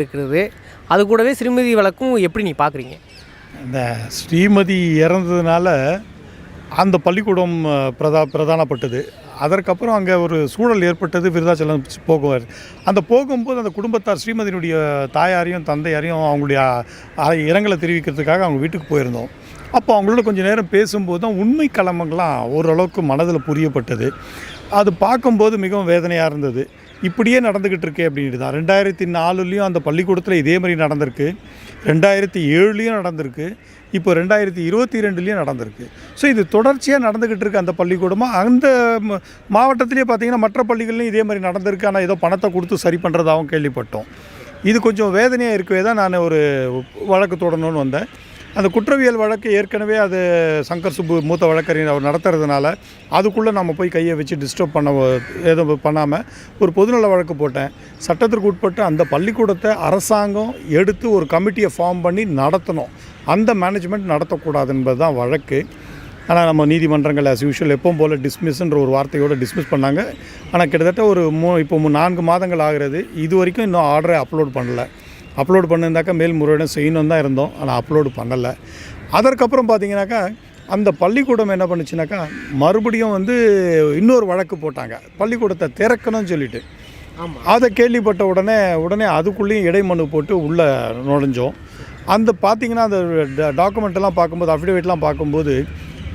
இருக்கிறது. அது கூடவே ஸ்ரீமதி வழக்கும் எப்படி நீ பார்க்குறீங்க? இந்த ஸ்ரீமதி இறந்ததுனால அந்த பள்ளிக்கூடம் பிரதானப்பட்டது. அதற்கப்புறம் அங்கே ஒரு சூழல் ஏற்பட்டது. விருதாச்சலம் போகுவார். அந்த போகும்போது அந்த குடும்பத்தார் ஸ்ரீமதியினுடைய தாயாரையும் தந்தையாரையும் அவங்களுடைய இரங்கலை தெரிவிக்கிறதுக்காக அவங்க வீட்டுக்கு போயிருந்தோம். அப்போ அவங்களோட கொஞ்சம் நேரம் பேசும்போது தான் உண்மை களங்கள்லாம் ஓரளவுக்கு மனதில் புரியப்பட்டது. அது பார்க்கும்போது மிகவும் வேதனையாக இருந்தது. இப்படியே நடந்துக்கிட்டு இருக்கே அப்படின்ட்டு தான். 2004 அந்த பள்ளிக்கூடத்தில் இதே மாதிரி நடந்திருக்கு. 2007 நடந்திருக்கு. இப்போ 2022 நடந்திருக்கு. ஸோ இது தொடர்ச்சியாக நடந்துக்கிட்டு இருக்கு. அந்த பள்ளிக்கூடமாக அந்த மாவட்டத்திலே பார்த்திங்கன்னா மற்ற பள்ளிகள்லையும் இதே மாதிரி நடந்திருக்கு. ஆனால் ஏதோ பணத்தை கொடுத்து சரி பண்ணுறதாகவும் கேள்விப்பட்டோம். இது கொஞ்சம் வேதனையாக இருக்கவே தான் நான் ஒரு வழக்கு தொடரணும்னு வந்தேன். அந்த குற்றவியல் வழக்கு ஏற்கனவே அது சங்கர் சுப்பு மூத்த வழக்கறிஞர் அவர் நடத்துறதுனால அதுக்குள்ளே நம்ம போய் கையை வச்சு டிஸ்டர்ப் எதுவும் பண்ணாமல் ஒரு பொதுநல வழக்கு போட்டேன். சட்டத்திற்கு உட்பட்டு அந்த பள்ளிக்கூடத்தை அரசாங்கம் எடுத்து ஒரு கமிட்டியை ஃபார்ம் பண்ணி நடத்தணும். அந்த மேனேஜ்மெண்ட் நடத்தக்கூடாது என்பது தான் வழக்கு. ஆனால் நம்ம நீதிமன்றங்கள் ஆஸ் யூஷுவல் எப்பவும் போல் டிஸ்மிஸ்ன்ற ஒரு வார்த்தையோடு டிஸ்மிஸ் பண்ணாங்க. ஆனால் கிட்டத்தட்ட ஒரு இப்போ 4 மாதங்கள் ஆகிறது. இது வரைக்கும் இன்னும் ஆர்டரை அப்லோட் பண்ணலை. அப்லோடு பண்ணியிருந்தாக்கா மேல்முறையீடு செய்யணும் தான் இருந்தோம். ஆனால் அப்லோடு பண்ணலை. அதற்கப்புறம் பார்த்திங்கனாக்கா அந்த பள்ளிக்கூடம் என்ன பண்ணுச்சுனாக்கா மறுபடியும் இன்னொரு வழக்கு போட்டாங்க. பள்ளிக்கூடத்தை திறக்கணும்னு சொல்லிட்டு. அதை கேள்விப்பட்ட உடனே அதுக்குள்ளேயும் இடைமனு போட்டு உள்ளே நுழைஞ்சோம். அந்த பார்த்திங்கன்னா அந்த டாக்குமெண்ட்டெல்லாம் பார்க்கும்போது அஃபிடேவிட்லாம் பார்க்கும்போது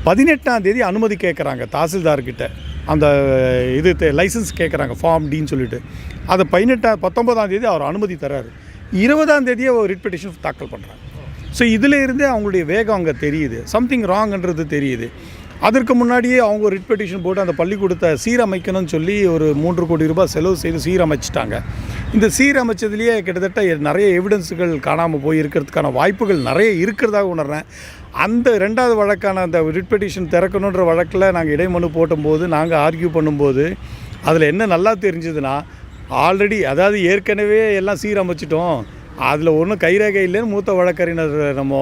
18ஆம் தேதி அனுமதி கேட்குறாங்க தாசில்தார்கிட்ட. அந்த லைசன்ஸ் கேட்குறாங்க ஃபார்ம் டின்னு சொல்லிட்டு. அதை 19ஆம் தேதி அவர் அனுமதி தர்றாரு. 20ஆம் தேதியே ஒரு ரிட் பெட்டிஷன் தாக்கல் பண்ணுறாங்க. ஸோ இதில் இருந்தே அவங்களுடைய வேகம் அங்கே தெரியுது. சம்திங் ராங்ன்றது தெரியுது. அதற்கு முன்னாடியே அவங்க ஒரு ரிட் பெட்டிஷன் போட்டு அந்த பள்ளிக்கூடத்தை சீரமைக்கணும்னு சொல்லி ஒரு 3 கோடி ரூபாய் செலவு செய்து சீரமைச்சிட்டாங்க. இந்த சீரமைச்சதுலேயே கிட்டத்தட்ட நிறைய எவிடன்ஸுகள் காணாமல் போய் இருக்கிறதுக்கான வாய்ப்புகள் நிறைய இருக்கிறதாக உணர்றேன். அந்த 2வது வழக்கான அந்த ரிட் பெட்டிஷன் திறக்கணுன்ற வழக்கில் நாங்கள் இடைமனு போட்டும்போது நாங்கள் ஆர்கியூ பண்ணும்போது அதில் என்ன நல்லா தெரிஞ்சதுன்னா ஆல்ரெடி அதாவது ஏற்கனவே எல்லாம் சீரமைச்சிட்டோம், அதில் ஒன்றும் கைரேகை இல்லைன்னு மூத்த வழக்கறிஞர் நம்ம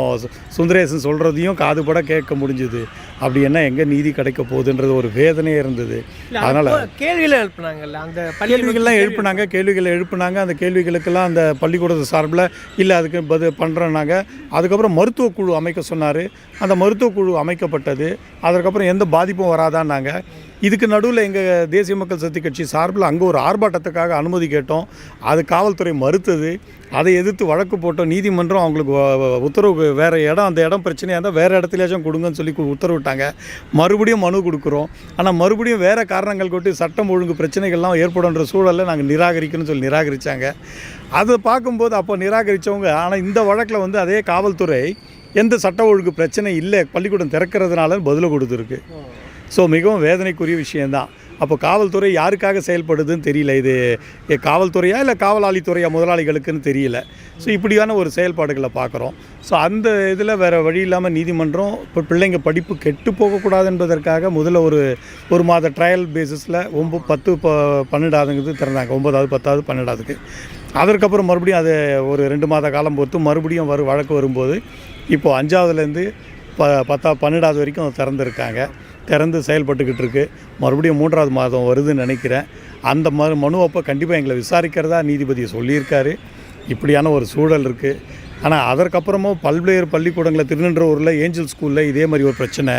சுந்தரேசன் சொல்கிறதையும் காதுபட கேட்க முடிஞ்சுது. அப்படி என்ன எங்கே நீதி கிடைக்க போகுதுன்றது ஒரு வேதனையே இருந்தது. அதனால் கேள்விகளை எழுப்புனாங்கல்ல, அந்த கேள்விகள்லாம் எழுப்புனாங்க. அந்த கேள்விகளுக்கெல்லாம் அந்த பள்ளிக்கூடத்து சார்பில் இல்லை அதுக்கு பதில் பண்ணுறோன்னாங்க. அதுக்கப்புறம் மருத்துவக் குழு அமைக்க சொன்னார். அந்த மருத்துவக் குழு அமைக்கப்பட்டது. அதற்கப்புறம் எந்த பாதிப்பும் வராதான்னாங்க. இதுக்கு நடுவில் எங்கள் தேசிய மக்கள் சக்தி கட்சி சார்பில் அங்கே ஒரு ஆர்ப்பாட்டத்துக்காக அனுமதி கேட்டோம். அது காவல்துறை மறுத்தது. அதை எதிர்த்து வழக்கு போட்டோம். நீதிமன்றம் அவங்களுக்கு உத்தரவு வேறு இடம், அந்த இடம் பிரச்சனையாக இருந்தால் வேறு இடத்துலையாச்சும் கொடுங்கன்னு சொல்லி உத்தரவிட்டாங்க. மறுபடியும் மனு கொடுக்குறோம். ஆனால் மறுபடியும் வேறு காரணங்கள் கொண்டு சட்டம் ஒழுங்கு பிரச்சனைகள்லாம் ஏற்படுன்ற சூழலில் நாங்கள் நிராகரிக்கணும்னு சொல்லி நிராகரித்தாங்க. அதை பார்க்கும்போது அப்போ நிராகரித்தவங்க ஆனால் இந்த வழக்கில் அதே காவல்துறை எந்த சட்ட ஒழுங்கு பிரச்சனை இல்லை பள்ளிக்கூடம் திறக்கிறதுனால பதில் கொடுத்துருக்கு. ஸோ மிகவும் வேதனைக்குரிய விஷயந்தான். அப்போ காவல்துறை யாருக்காக செயல்படுதுன்னு தெரியல. இது காவல்துறையா இல்லை காவலாளித்துறையா முதலாளிகளுக்குன்னு தெரியல. ஸோ இப்படியான ஒரு செயல்பாடுகளை பார்க்குறோம். ஸோ அந்த இதில் வேறு வழி இல்லாமல் நீதிமன்றம் இப்போ பிள்ளைங்க படிப்பு கெட்டு போகக்கூடாது என்பதற்காக முதல்ல ஒரு மாத ட்ரையல் பேசிஸில் 9, 10, 12 திறந்தாங்க. 9வது, 10வது, 12க்கு. அதற்கப்புறம் மறுபடியும் அது ஒரு 2 மாத காலம் பொறுத்து மறுபடியும் வழக்கு வரும்போது இப்போது 5வதுலேருந்து 10, 12வது வரைக்கும் திறந்து செயல்பட்டுக்கிட்டு இருக்குது. மறுபடியும் 3வது மாதம் வருதுன்னு நினைக்கிறேன். அந்த மனு அப்போ கண்டிப்பாக எங்களை விசாரிக்கிறதா நீதிபதி சொல்லியிருக்காரு. இப்படியான ஒரு சூழல் இருக்குது. ஆனால் அதற்கப்புறமும் பல்வேறு பள்ளிக்கூடங்களில் திருநின்றவூரில் ஏஞ்சல் ஸ்கூலில் இதே மாதிரி ஒரு பிரச்சனை,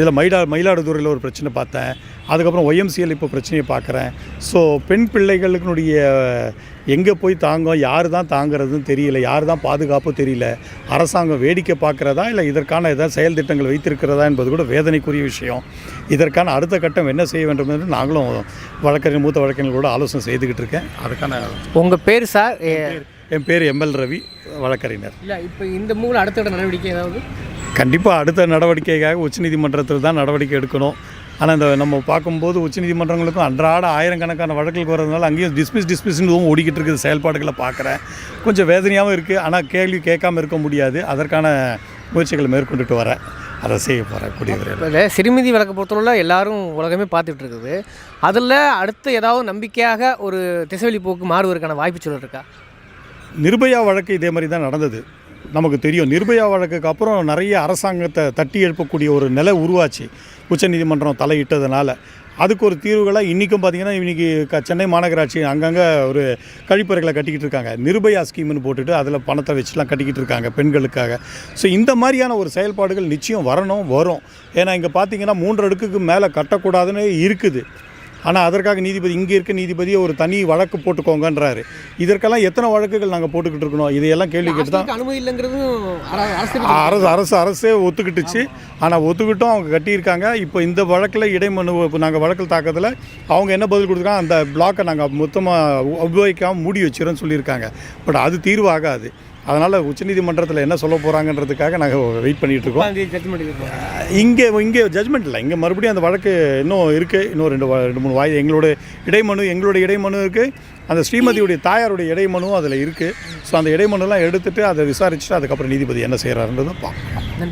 இதில் மயிலாடுதுறையில் ஒரு பிரச்சனை பார்த்தேன். அதுக்கப்புறம் ஒய்எம்சிஎல் இப்போ பிரச்சனையை பார்க்குறேன். ஸோ பெண் பிள்ளைகளுக்குனுடைய எங்கே போய் யார் தான் தாங்கிறதுன்னு தெரியல, யார் தான் பாதுகாப்பு தெரியல. அரசாங்கம் வேடிக்கை பார்க்குறதா இல்லை இதற்கான ஏதாவது செயல் திட்டங்கள் வைத்திருக்கிறதா என்பது கூட வேதனைக்குரிய விஷயம். இதற்கான அடுத்த கட்டம் என்ன செய்ய வேண்டும் என்று நாங்களும் மூத்த வழக்கறிஞர்களோட ஆலோசனை செய்துக்கிட்டு இருக்கேன். அதுக்கான உங்கள் பேர் சார்? என் பேர் எம்எல் ரவி, வழக்கறிஞர். இல்லை இப்போ இந்த மூலம் அடுத்த நடவடிக்கை ஏதாவது? கண்டிப்பாக அடுத்த நடவடிக்கைக்காக உச்சநீதிமன்றத்தில் தான் நடவடிக்கை எடுக்கணும். ஆனால் நம்ம பார்க்கும்போது உச்சநீதிமன்றங்களுக்கும் அன்றாட ஆயிரக்கணக்கான வழக்குகளுக்கு வரதுனால அங்கேயும் டிஸ்மிஸ்ன்னு ஓடிக்கிட்டு இருக்குது. செயல்பாடுகளை பார்க்குறேன். கொஞ்சம் வேதனையாகவும் இருக்குது. ஆனால் கேள்வி கேட்காமல் இருக்க முடியாது. அதற்கான முயற்சிகளை மேற்கொண்டுட்டு வரேன். அதை செய்ய போகிறேன் கூடிய விரைவில். ஸ்ரீமதி வழக்கு பொறுத்தவரை எல்லாரும் உலகமே பார்த்துட்டு இருக்குது. அதில் அடுத்து ஏதாவது நம்பிக்கையாக ஒரு திசைவெளி போக்கு மாறுவதற்கான வாய்ப்பு சூழல் இருக்கா? நிர்பயா வழக்கு இதே மாதிரி தான் நடந்தது. நமக்கு தெரியும். நிர்பயா வழக்குக்கு அப்புறம் நிறைய அரசாங்கத்தை தட்டி எழுப்பக்கூடிய ஒரு நிலை உருவாச்சு உச்சநீதிமன்றம் தலையிட்டதுனால. அதுக்கு ஒரு தீர்வுகளாக இன்றைக்கும் பார்த்திங்கன்னா இன்றைக்கி சென்னை மாநகராட்சி அங்கங்கே ஒரு கழிப்பறைகளை கட்டிக்கிட்டு இருக்காங்க. நிர்பயா ஸ்கீம்னு போட்டுட்டு அதில் பணத்தை வச்சுலாம் கட்டிக்கிட்டு இருக்காங்க பெண்களுக்காக. ஸோ இந்த மாதிரியான ஒரு செயல்பாடுகள் நிச்சயம் வரும். ஏன்னா இங்கே பார்த்திங்கன்னா 3 அடுக்குக்கு மேலே கட்டக்கூடாதுன்னு இருக்குது. ஆனால் அதற்காக நீதிபதி இங்கே இருக்க நீதிபதியை ஒரு தனி வழக்கு போட்டுக்கோங்கன்றாரு. இதற்கெல்லாம் எத்தனை வழக்குகள் நாங்கள் போட்டுக்கிட்டு இருக்கணும்? இதையெல்லாம் கேள்வி கேட்டு தான் அனுமதி இல்லைங்கிறதும் அரசே ஒத்துக்கிட்டுச்சு. ஆனால் ஒத்துக்கிட்டும் அவங்க கட்டியிருக்காங்க. இப்போ இந்த வழக்கில் இடைமனு நாங்கள் வழக்கில் தாக்கத்தில் அவங்க என்ன பதில் கொடுத்துருக்காங்க, அந்த பிளாக்கை நாங்கள் மொத்தமாக உபயோகிக்காமல் மூடி வச்சிரோன்னு சொல்லியிருக்காங்க. பட் அது தீர்வாகாது. அதனால் உச்சநீதிமன்றத்தில் என்ன சொல்ல போகிறாங்கன்றதுக்காக நாங்கள் வெயிட் பண்ணிகிட்டு இருக்கோம். இங்கே ஜட்ஜ்மெண்ட் இல்லை, இங்கே மறுபடியும் அந்த வழக்கு இன்னும் இருக்குது. இன்னும் 2-3 வாய் எங்களோட இடைமனு இருக்குது. அந்த ஸ்ரீமதியுடைய தாயாருடைய இடைமனுவும் அதில் இருக்குது. ஸோ அந்த இடைமனுலாம் எடுத்துகிட்டு அதை விசாரிச்சுட்டு அதுக்கப்புறம் நீதிபதி என்ன செய்கிறாருன்றதை பார்ப்போம்.